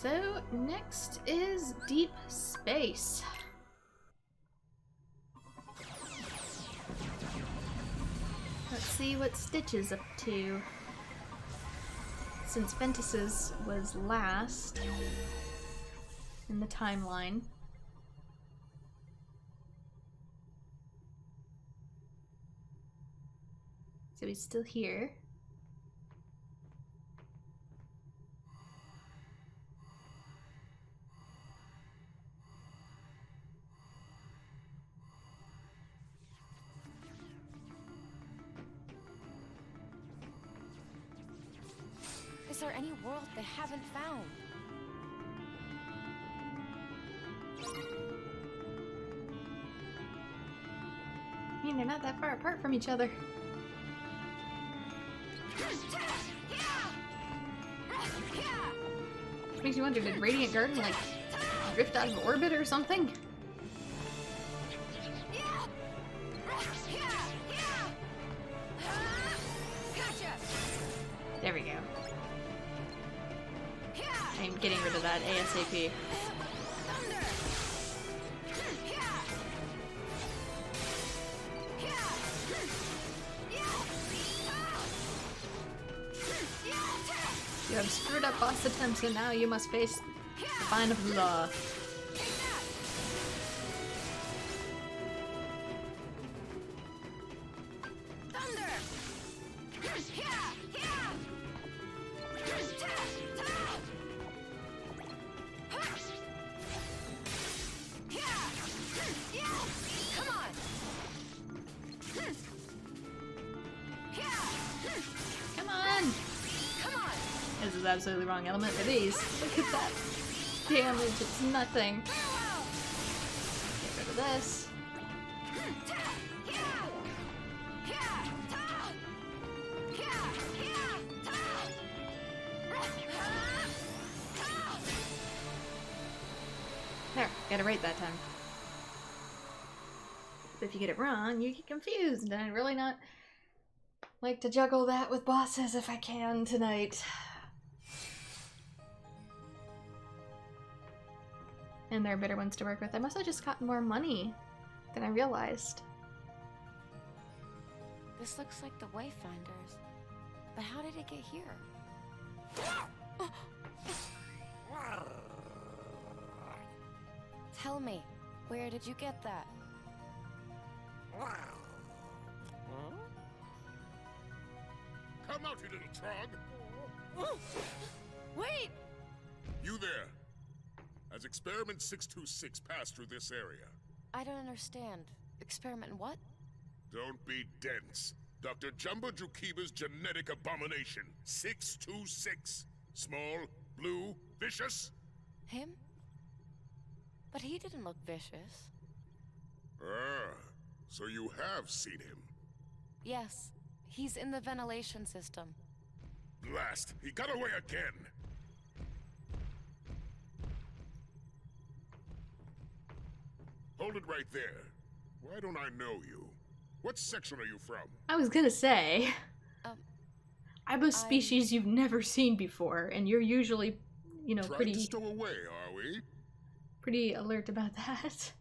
So, next is deep space. Let's see what Stitch is up to. Since Ventus's was last in the timeline. So he's still here. Is there any world they haven't found? I mean, they're not that far apart from each other. Which makes you wonder, did Radiant Garden, like, drift out of orbit or something? There we go. I'm getting rid of that ASAP. You have screwed up boss attempts and now you must face the fine of the law. This is absolutely wrong element for these. Look at that damage, it's nothing. Get rid of this. There, got it right that time. If you get it wrong, you get confused, and I'd really not like to juggle that with bosses if I can tonight. And there are better ones to work with. I must have just gotten more money than I realized. This looks like the Wayfinders. But how did it get here? Tell me, where did you get that? Come out, you little trog! Wait! You there! As Experiment 626 passed through this area. I don't understand. Experiment what? Don't be dense. Dr. Jumbo Jukiba's genetic abomination. 626. Small, blue, vicious? Him? But he didn't look vicious. Ah, so you have seen him. Yes, he's in the ventilation system. Blast! He got away again! Hold it right there. Why don't I know you? What section are you from? I was gonna say, I'm a species you've never seen before, and you're usually, you know, Trying to stow away, are we? Pretty alert about that.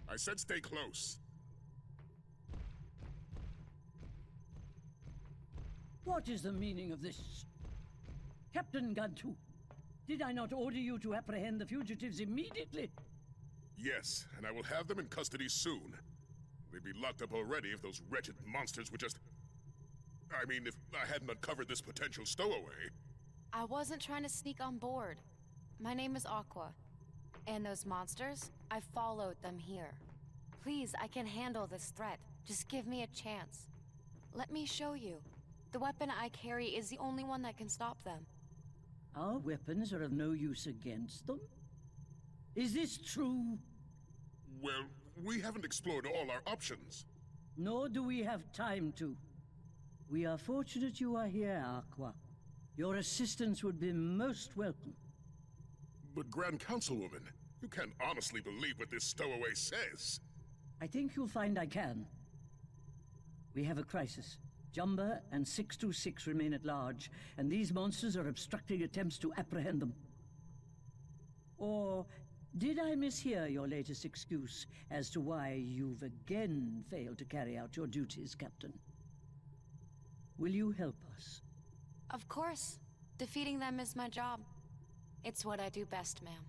I said stay close. What is the meaning of this? Captain Gantu, did I not order you to apprehend the fugitives immediately? Yes, and I will have them in custody soon. They'd be locked up already if those wretched monsters would just... I mean, if I hadn't uncovered this potential stowaway. I wasn't trying to sneak on board. My name is Aqua. And those monsters, I followed them here. Please, I can handle this threat. Just give me a chance. Let me show you. The weapon I carry is the only one that can stop them. Our weapons are of no use against them? Is this true? Well, we haven't explored all our options. Nor do we have time to. We are fortunate you are here, Aqua. Your assistance would be most welcome. But Grand Councilwoman, you can't honestly believe what this stowaway says. I think you'll find I can. We have a crisis. Jumba and 626 remain at large, and these monsters are obstructing attempts to apprehend them. Or did I mishear your latest excuse as to why you've again failed to carry out your duties, Captain? Will you help us? Of course. Defeating them is my job. It's what I do best, ma'am.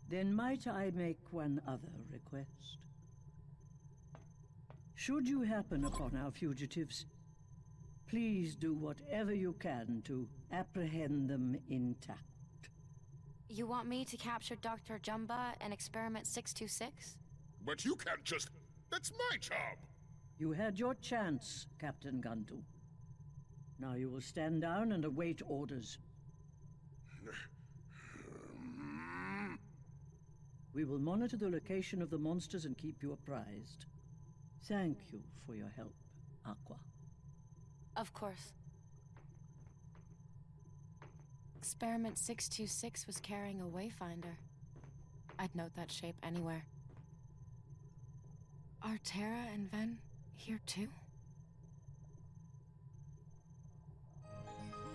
Then might I make one other request? Should you happen upon our fugitives, please do whatever you can to apprehend them intact. You want me to capture Dr. Jumba and Experiment 626? But you can't just... That's my job! You had your chance, Captain Gantu. Now you will stand down and await orders. We will monitor the location of the monsters and keep you apprised. Thank you for your help, Aqua. Of course. Experiment 626 was carrying a wayfinder. I'd note that shape anywhere. Are Terra and Ven here too?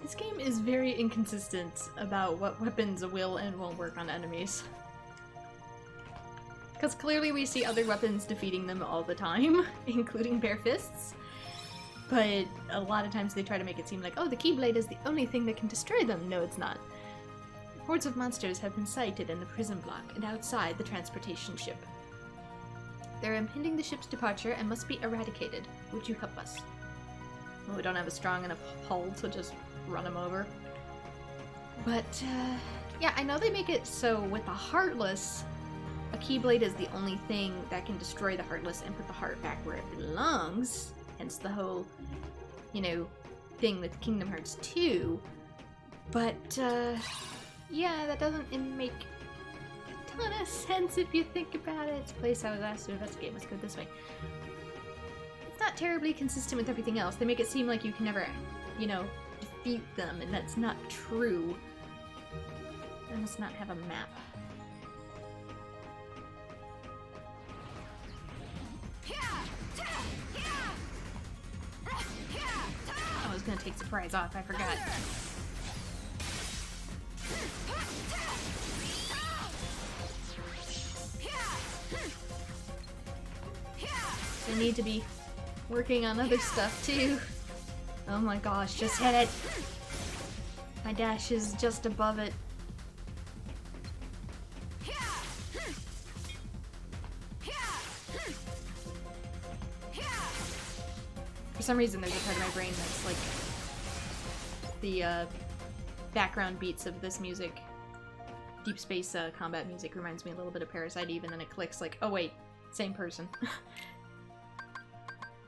This game is very inconsistent about what weapons will and won't work on enemies. Because clearly we see other weapons defeating them all the time, including bare fists. But a lot of times they try to make it seem like, oh, the Keyblade is the only thing that can destroy them. No, it's not. Hordes of monsters have been sighted in the prison block and outside the transportation ship. They're impeding the ship's departure and must be eradicated. Would you help us? Well, we don't have a strong enough hull to just run them over. But, yeah, I know they make it so with the Heartless, a Keyblade is the only thing that can destroy the Heartless and put the heart back where it belongs. Hence the whole, you know, thing with Kingdom Hearts 2. But, yeah, that doesn't make a ton of sense if you think about it. It's a place I was asked to investigate. Let's go this way. It's not terribly consistent with everything else. They make it seem like you can never, you know, defeat them, and that's not true. They must not have a map. I was gonna take surprise off, I forgot. I need to be working on other stuff too. Oh my gosh, just hit it! My dash is just above it. For some reason there's a part of my brain that's like the background beats of this music. Deep Space combat music reminds me a little bit of Parasite Eve, and then it clicks like, oh wait, same person.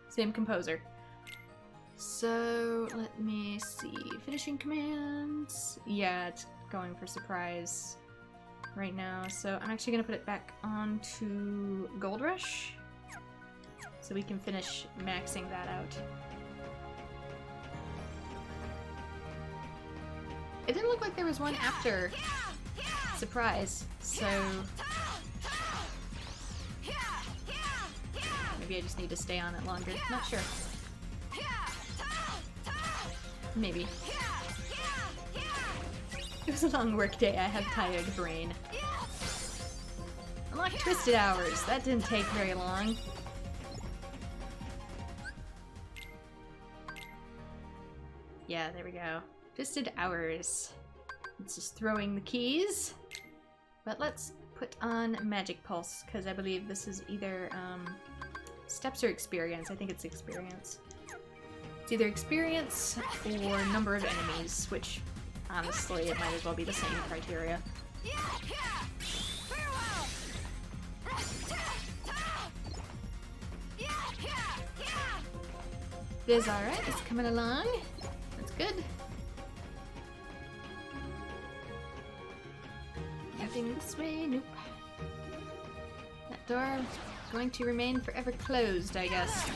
Same composer. So, let me see. Finishing commands. Yeah, it's going for surprise right now. So I'm actually gonna put it back onto Gold Rush, so we can finish maxing that out. It didn't look like there was one after surprise, so maybe I just need to stay on it longer. Not sure. Maybe. It was a long work day. I have tired brain. Unlock Twisted Hours. That didn't take very long. Yeah, there we go. Twisted Hours. It's just throwing the keys. But let's put on Magic Pulse, because I believe this is either steps or experience. I think it's experience. It's either experience or number of enemies, which honestly it might as well be the same criteria. It's alright, it's coming along. That's good. Nothing this way, nope. That door is going to remain forever closed, I guess.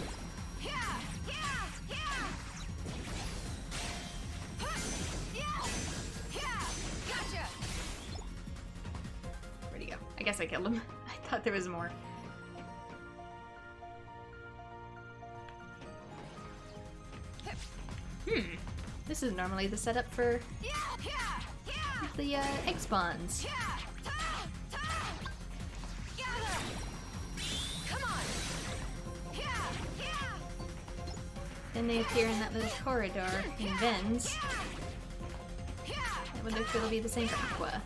Where'd he go? I guess I killed him. I thought there was more. This is normally the setup for the egg spawns. Then they appear in that little corridor in Vens. I wonder if it'll be the same for Aqua.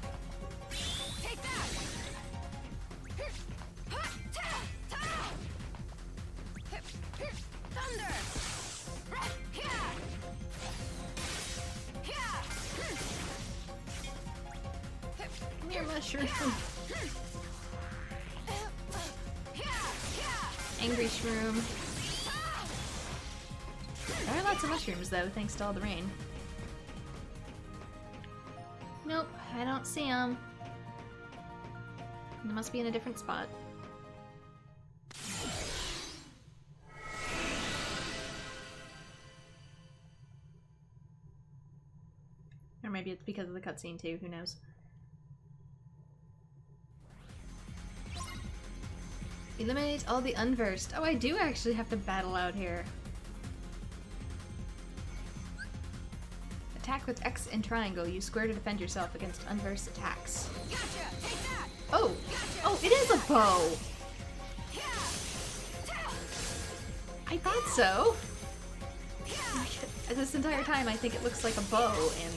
Come here, mushroom. Angry shroom. There are lots of mushrooms though, thanks to all the rain. Nope, I don't see them. They must be in a different spot. Or maybe it's because of the cutscene too, who knows. Eliminate all the unversed. Oh, I do actually have to battle out here. Attack with X and triangle. Use square to defend yourself against unversed attacks. Gotcha! Take that! Oh! Oh, it is a bow! I thought so! This entire time I think it looks like a bow and...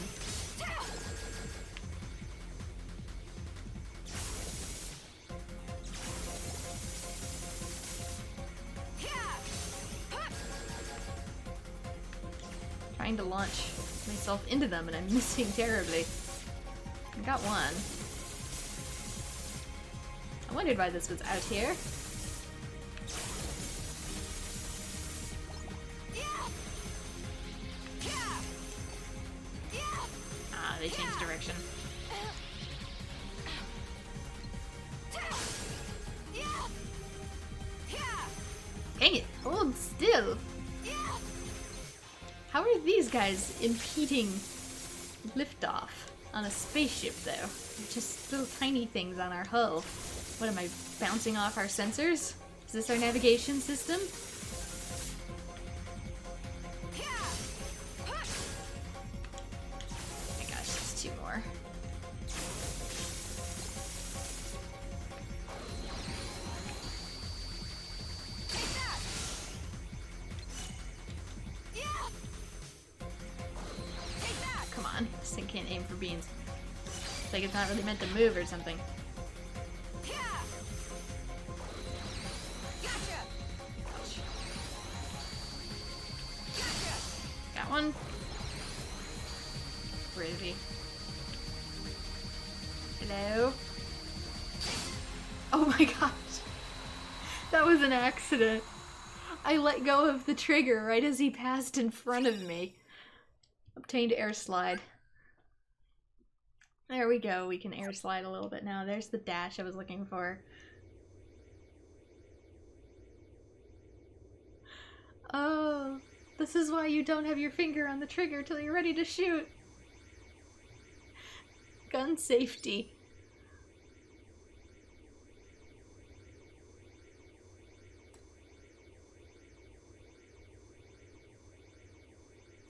trying to launch myself into them and I'm missing terribly. I got one. I wondered why this was out here. Ah, they changed direction. Dang it, hold still! How are these guys impeding liftoff on a spaceship, though? Just little tiny things on our hull. What am I, bouncing off our sensors? Is this our navigation system? Oh my gosh, there's two more. This thing can't aim for beans. It's like it's not really meant to move or something. Got one. Where is he? Hello? Oh my gosh. That was an accident. I let go of the trigger right as he passed in front of me. Obtained air slide. There we go, we can air slide a little bit now. There's the dash I was looking for. Oh, this is why you don't have your finger on the trigger till you're ready to shoot. Gun safety.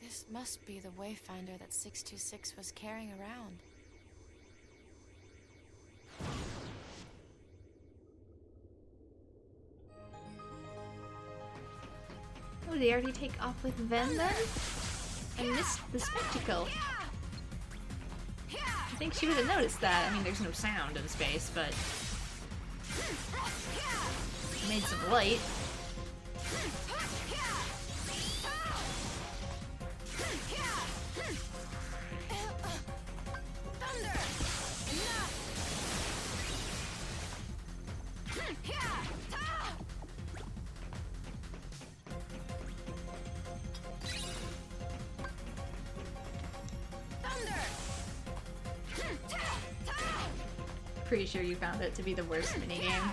This must be the wayfinder that 626 was carrying around. Oh, did they already take off with Ven then? I missed the spectacle. I think she would have noticed that. I mean, there's no sound in space, but... made some light. Pretty sure you found it to be the worst minigame.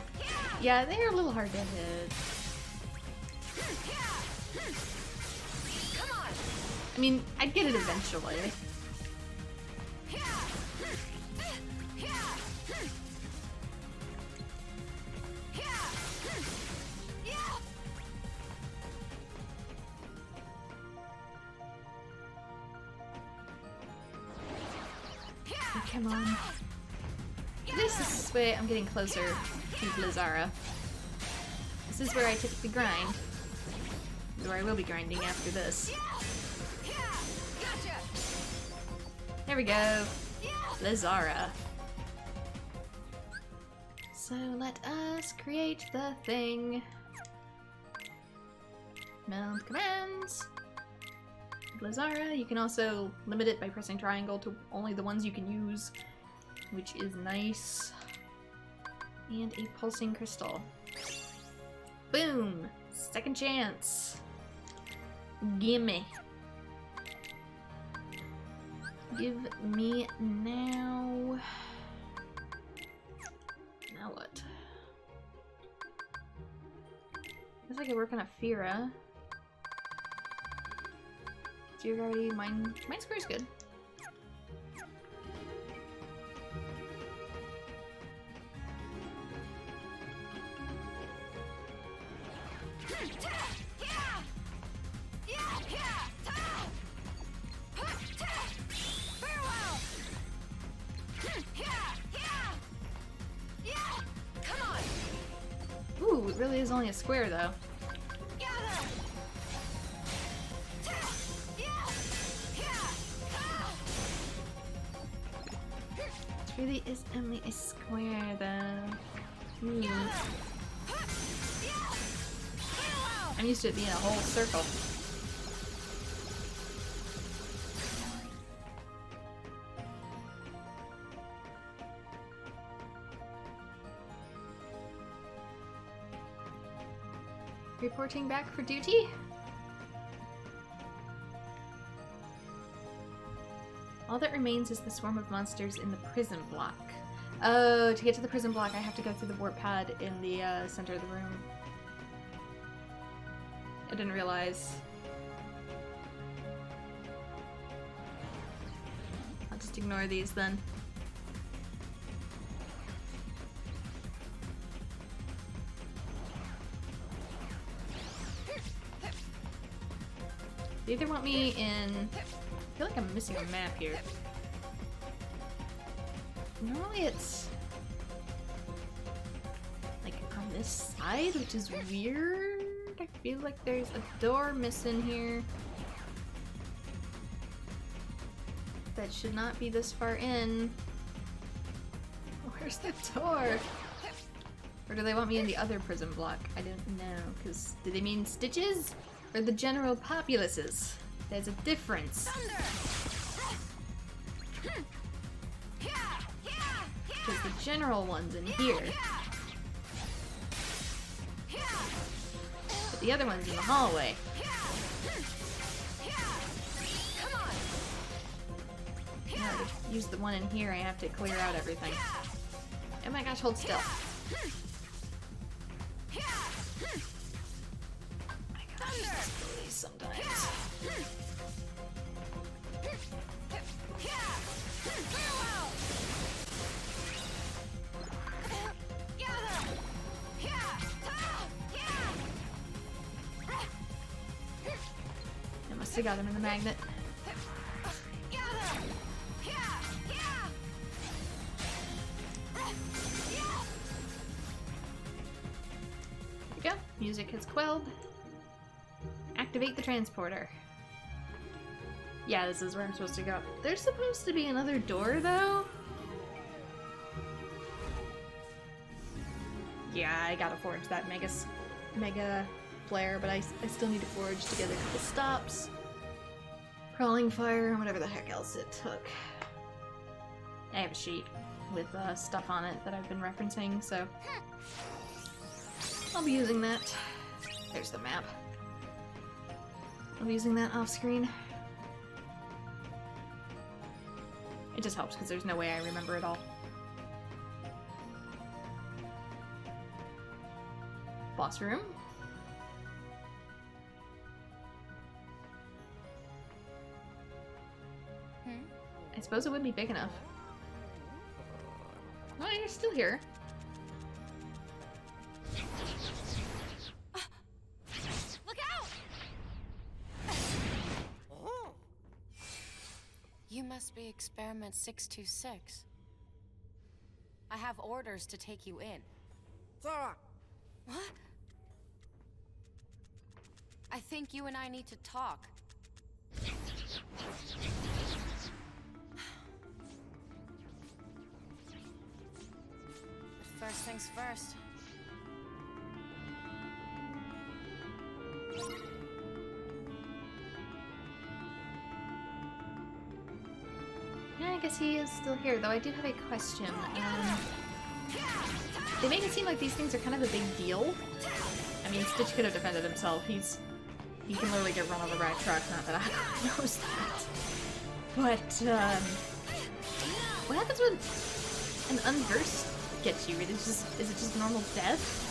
Yeah, they are a little hard to hit. I mean, I'd get it eventually. Oh, come on. At least this way I'm getting closer to Blizzara. This is where I typically grind. Where I will be grinding after this. There we go. Blizzara. So let us create the thing. Mount commands. Blizzara. You can also limit it by pressing triangle to only the ones you can use, which is nice. And a pulsing crystal. Boom! Second chance. Gimme. Give me now. Now what? Guess I could work on a Fira. Zero gravity, mine square's good. Ooh, it really is only a square though. It really is only a square though. Ooh. I'm used to it being a whole circle. Reporting back for duty? All that remains is the swarm of monsters in the prison block. Oh, to get to the prison block I have to go through the warp pad in the center of the room. I didn't realize. I'll just ignore these then. They either want me in... I feel like I'm missing a map here. Normally it's... like on this side, which is weird. I feel like there's a door missing here. That should not be this far in. Where's the door? Or do they want me in the other prison block? I don't know, because do they mean Stitches? Or the general populaces? There's a difference. Because the general one's in here. But the other one's in the hallway. In order to use the one in here, I have to clear out everything. Oh my gosh, hold still. Sometimes. I must have got him in the magnet. There we go. Music has quelled. Activate the transporter. Yeah, this is where I'm supposed to go. There's supposed to be another door, though. Yeah, I gotta forge that mega flare, but I still need to forge to get a couple stops. Crawling fire, whatever the heck else it took. I have a sheet with stuff on it that I've been referencing, so I'll be using that. There's the map. I'll be using that off screen. It just helps because there's no way I remember it all. Boss room. I suppose it would be big enough. Oh, you're still here. You must be Experiment 626. I have orders to take you in. Sarah! What? I think you and I need to talk. But first things first. Yeah, I guess he is still here, though I do have a question. They make it seem like these things are kind of a big deal. I mean, Stitch could have defended himself. He can literally get run over by a truck, not that Aqua knows that. But, what happens when an unversed gets you? Is it just normal death?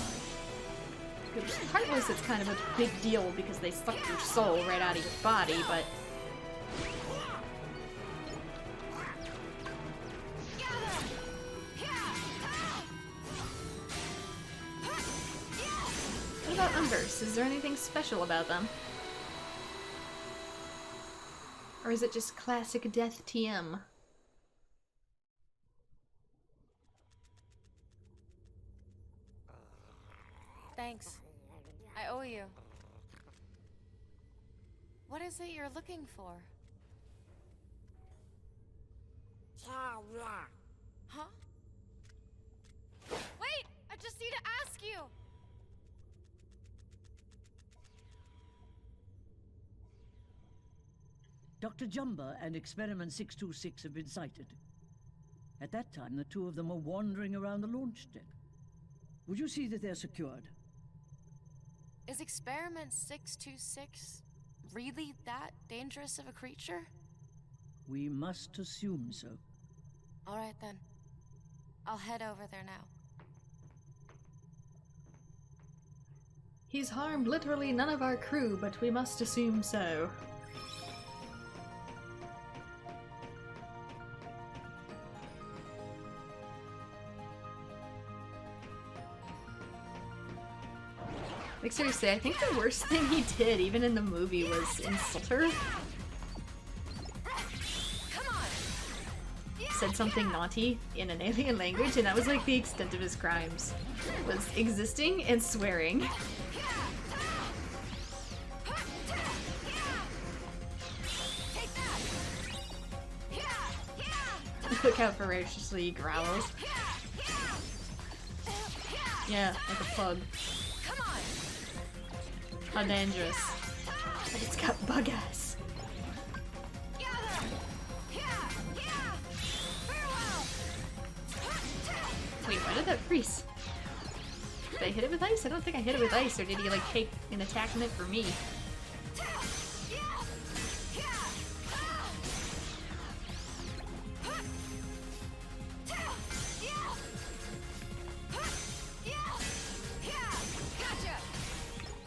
Because Heartless, it's kind of a big deal because they suck your soul right out of your body, but... What about Unversed? Is there anything special about them? Or is it just classic death TM? Thanks. I owe you. What is it you're looking for? Huh? Wait! I just need to ask you! Dr. Jumba and Experiment 626 have been sighted. At that time, the two of them were wandering around the launch deck. Would you see that they're secured? Is Experiment 626 really that dangerous of a creature? We must assume so. Alright then. I'll head over there now. He's harmed literally none of our crew, but we must assume so. Like, seriously, I think the worst thing he did, even in the movie, was insult her. Said something naughty in an alien language, and that was like the extent of his crimes. Was existing and swearing. Look how ferociously he growls. Yeah, like a pug. How dangerous. But it's got bug ass. Wait, why did that freeze? Did I hit it with ice? I don't think I hit it with ice, or did he like take an attack on it for me?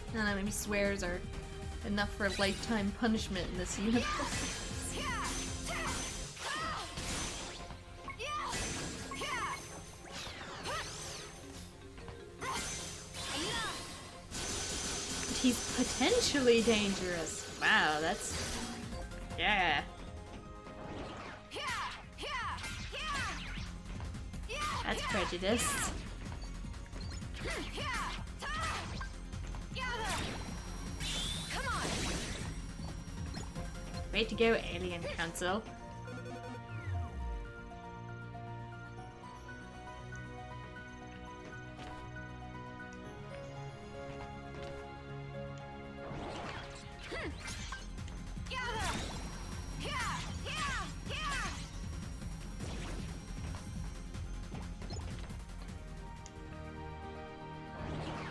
I don't know, maybe swears are enough for a lifetime punishment in this universe. He's potentially dangerous. Wow, that's... yeah. That's prejudiced. Way to go, Alien Council.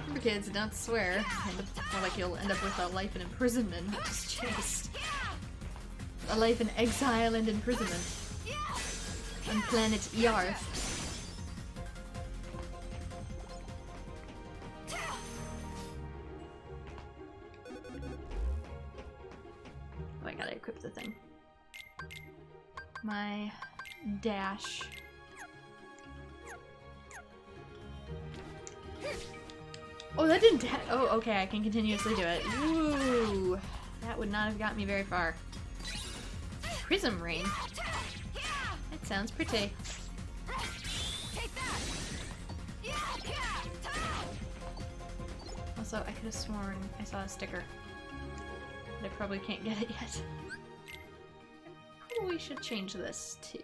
Remember, kids, don't swear. More like you'll end up with a life in imprisonment, not just chased. A life in exile and imprisonment. On planet Yarth. Oh, I gotta equip the thing. My dash. Oh, that didn't oh, okay, I can continuously do it. Ooh, that would not have got me very far. Prism rain. That sounds pretty. Also, I could have sworn I saw a sticker. But I probably can't get it yet. Oh, we should change this to...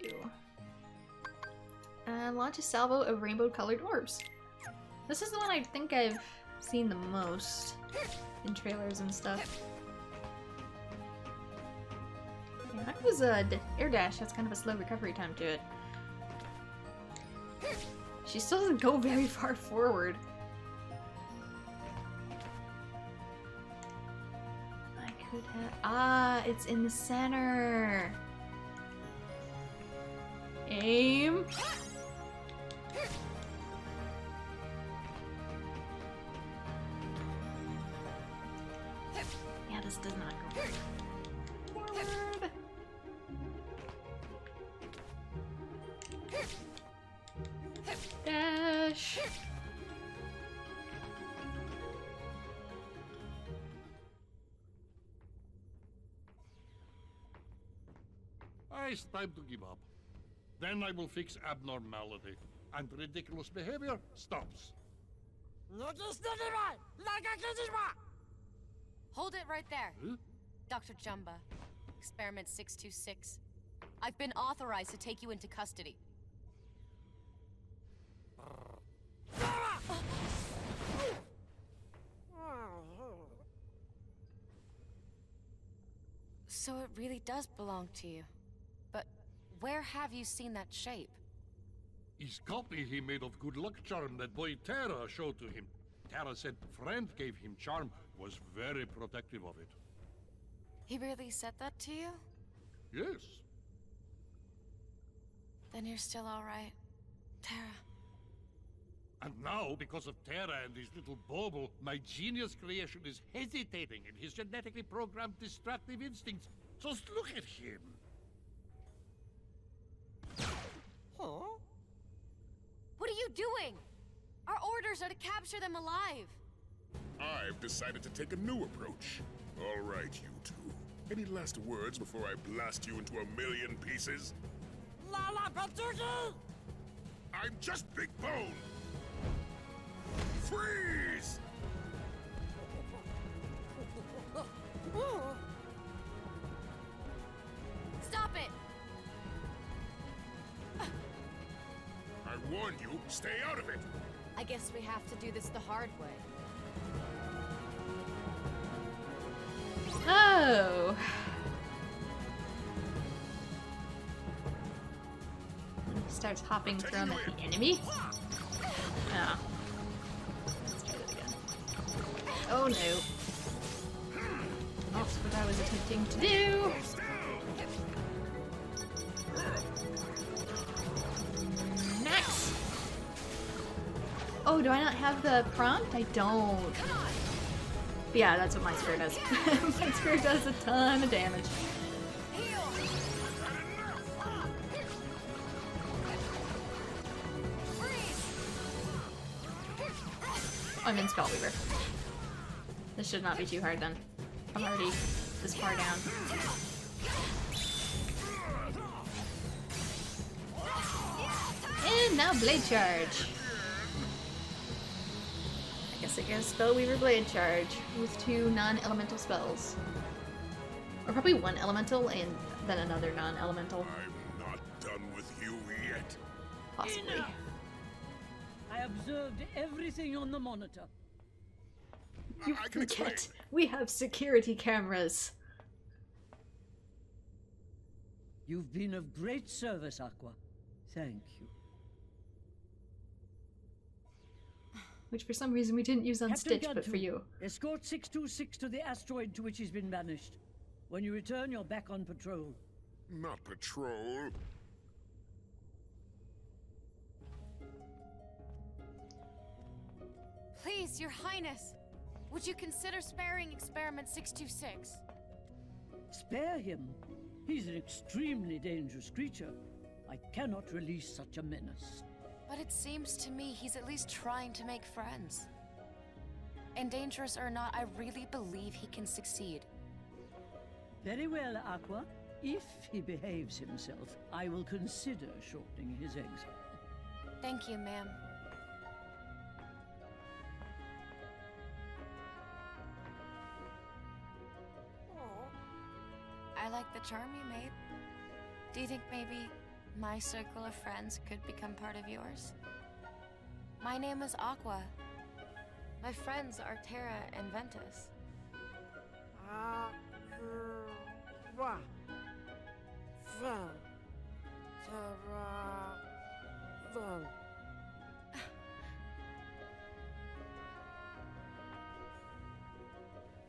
launch a salvo of rainbow-colored orbs. This is the one I think I've seen the most in trailers and stuff. Yeah, that was a air dash. That's kind of a slow recovery time to it. She still doesn't go very far forward. I could have... Ah, it's in the center. Aim. Yeah, this does not go forward. Dash. It's time to give up. Then I will fix abnormality, and ridiculous behavior stops. Hold it right there. Huh? Dr. Jumba. Experiment 626. I've been authorized to take you into custody. So it really does belong to you. But where have you seen that shape? His copy he made of good luck charm that boy Terra showed to him. Terra said friend gave him charm, was very protective of it. He really said that to you? Yes. Then you're still alright. Terra. And now, because of Terra and his little Bobo, my genius creation is hesitating in his genetically programmed destructive instincts. Just look at him. Huh? What are you doing? Our orders are to capture them alive. I've decided to take a new approach. All right, you two. Any last words before I blast you into a million pieces? Lala Patuki! I'm just Big Bone! Freeze! Stop it! I warned you, stay out of it! I guess we have to do this the hard way. Oh! He starts hopping from the enemy. Oh. Let's try that again. Oh no. That's what I was attempting to do. Max! Oh, do I not have the prompt? I don't. But yeah, that's what my spear does. My spear does a ton of damage. Oh, I'm in Spellweaver. This should not be too hard then. I'm already this far down. And now Blade Charge. I guess it goes Spellweaver Blade Charge with 2 non-elemental spells. Or probably 1 elemental and then another non-elemental. I'm not done with you yet. Possibly. I observed everything on the monitor. You I can explain. forget. We have security cameras. You've been of great service, Aqua. Thank you. Which for some reason we didn't use on Captain Stitch, but Gantu, for you. Escort 626 to the asteroid to which he's been banished. When you return, you're back on patrol. Not patrol. Please, Your Highness, would you consider sparing Experiment 626? Spare him. He's an extremely dangerous creature. I cannot release such a menace. But it seems to me he's at least trying to make friends. And dangerous or not, I really believe he can succeed. Very well, Aqua. If he behaves himself, I will consider shortening his exile. Thank you, ma'am. I like the charm you made. Do you think maybe my circle of friends could become part of yours? My name is Aqua. My friends are Terra and Ventus. Aqua. Terra.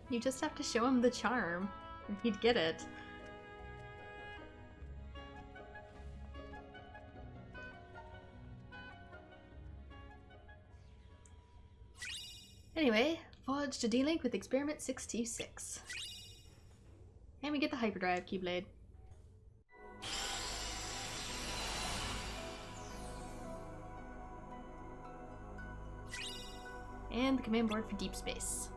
You just have to show him the charm, and he'd get it. Anyway, forge to D-Link with Experiment 626. And we get the Hyperdrive Keyblade. And the command board for Deep Space.